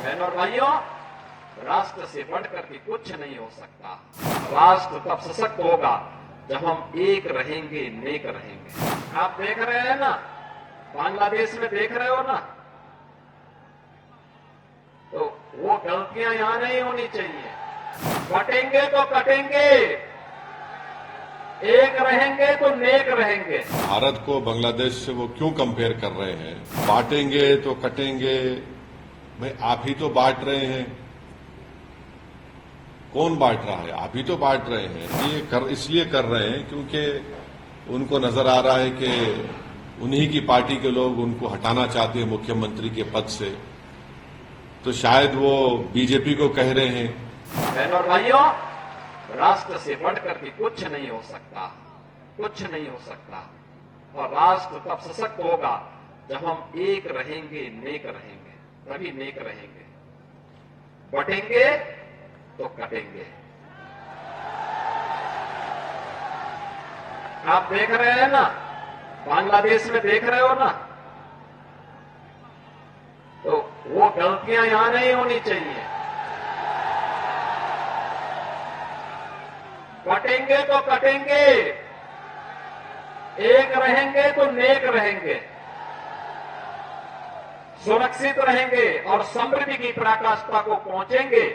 बहनों और भाइयों, राष्ट्र से बढ़कर के कुछ नहीं हो सकता। राष्ट्र तब सशक्त होगा जब हम एक रहेंगे, नेक रहेंगे। आप देख रहे हैं ना, बांग्लादेश में देख रहे हो ना, तो वो गलतियां यहां नहीं होनी चाहिए। कटेंगे तो कटेंगे, एक रहेंगे तो नेक रहेंगे। भारत को बांग्लादेश से वो क्यों कंपेयर कर रहे हैं? बांटेंगे तो कटेंगे, भाई आप ही तो बांट रहे हैं। कौन बांट रहा है? आप ही तो बांट रहे हैं। ये इसलिए कर रहे हैं क्योंकि उनको नजर आ रहा है कि उन्हीं की पार्टी के लोग उनको हटाना चाहते हैं मुख्यमंत्री के पद से, तो शायद वो बीजेपी को कह रहे हैं। बहनों और भाइयों, राष्ट्र से बढ़कर के कुछ नहीं हो सकता, कुछ नहीं हो सकता। और राष्ट्र तब सशक्त होगा जब हम एक रहेंगे, नेक रहेंगे, तभी नेक रहेंगे। बटेंगे तो कटेंगे। आप देख रहे हैं ना, बांग्लादेश में देख रहे हो ना, तो वो गलतियां यहां नहीं होनी चाहिए। कटेंगे तो कटेंगे, एक रहेंगे तो नेक रहेंगे, सुरक्षित रहेंगे और समृद्धि की पराकाष्ठा को पहुंचेंगे।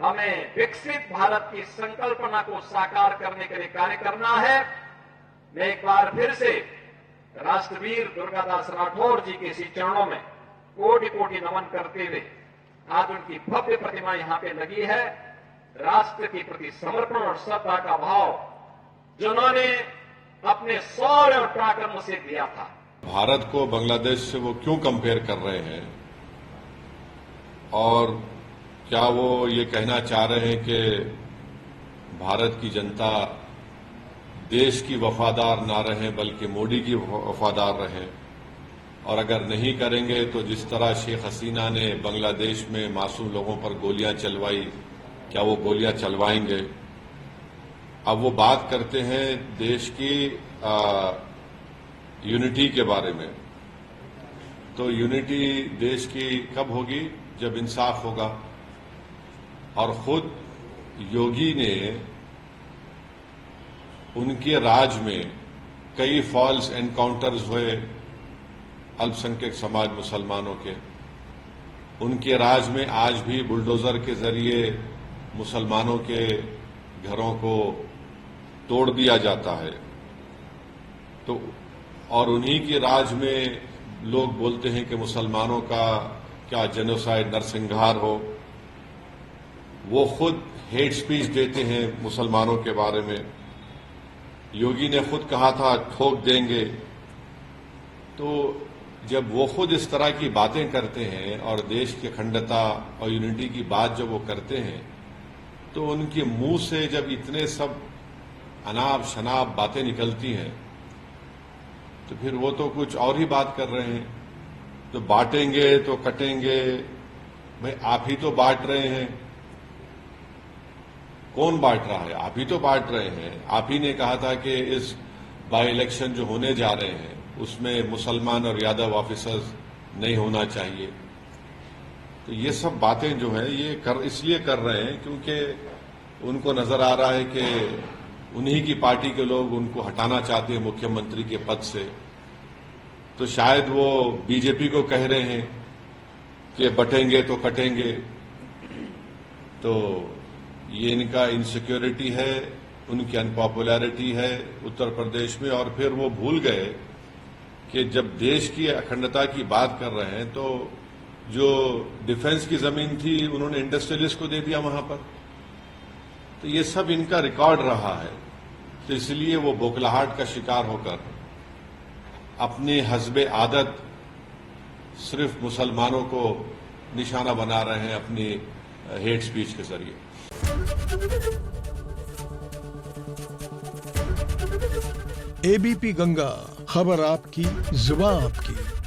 हमें विकसित भारत की संकल्पना को साकार करने के लिए कार्य करना है। मैं एक बार फिर से राष्ट्रवीर दुर्गादास राठौर जी के इसी चरणों में कोटि कोटि नमन करते हुए, आज उनकी भव्य प्रतिमा यहां पे लगी है। राष्ट्र के प्रति समर्पण और श्रद्धा का भाव जिन्होंने अपने शौर्य और पराक्रम से दिया था। भारत को बांग्लादेश से वो क्यों कंपेयर कर रहे हैं? और क्या वो ये कहना चाह रहे हैं कि भारत की जनता देश की वफादार ना रहे बल्कि मोदी की वफादार रहे? और अगर नहीं करेंगे तो जिस तरह शेख हसीना ने बांग्लादेश में मासूम लोगों पर गोलियां चलवाई, क्या वो गोलियां चलवाएंगे? अब वो बात करते हैं देश की यूनिटी के बारे में। तो यूनिटी देश की कब होगी? जब इंसाफ होगा। और खुद योगी ने उनके राज में कई फॉल्स एनकाउंटर्स हुए अल्पसंख्यक समाज मुसलमानों के। उनके राज में आज भी बुलडोजर के जरिए मुसलमानों के घरों को तोड़ दिया जाता है। तो और उन्हीं के राज में लोग बोलते हैं कि मुसलमानों का क्या जेनोसाइड, नरसंहार हो। वो खुद हेट स्पीच देते हैं मुसलमानों के बारे में। योगी ने खुद कहा था ठोक देंगे। तो जब वो खुद इस तरह की बातें करते हैं और देश की अखंडता और यूनिटी की बात जब वो करते हैं, तो उनके मुंह से जब इतने सब अनाप शनाप बातें निकलती हैं, तो फिर वो तो कुछ और ही बात कर रहे हैं। तो बांटेंगे तो कटेंगे, भाई आप ही तो बांट रहे हैं। कौन बांट रहा है? आप ही तो बांट रहे हैं। आप ही ने कहा था कि इस बाई इलेक्शन जो होने जा रहे हैं उसमें मुसलमान और यादव ऑफिसर्स नहीं होना चाहिए। तो ये सब बातें जो है ये इसलिए कर रहे हैं क्योंकि उनको नजर आ रहा है कि उन्हीं की पार्टी के लोग उनको हटाना चाहते हैं मुख्यमंत्री के पद से, तो शायद वो बीजेपी को कह रहे हैं कि बटेंगे तो कटेंगे। तो ये इनका इनसिक्योरिटी है, उनकी अनपॉपुलैरिटी है उत्तर प्रदेश में। और फिर वो भूल गए कि जब देश की अखंडता की बात कर रहे हैं तो जो डिफेंस की जमीन थी उन्होंने इंडस्ट्रियलिस्ट को दे दिया वहां पर। तो ये सब इनका रिकॉर्ड रहा है। तो इसलिए वो बौखलाहट का शिकार होकर अपने हस्बे आदत सिर्फ मुसलमानों को निशाना बना रहे हैं अपनी हेट स्पीच के जरिए। एबीपी गंगा, खबर आपकी, जुबान आपकी।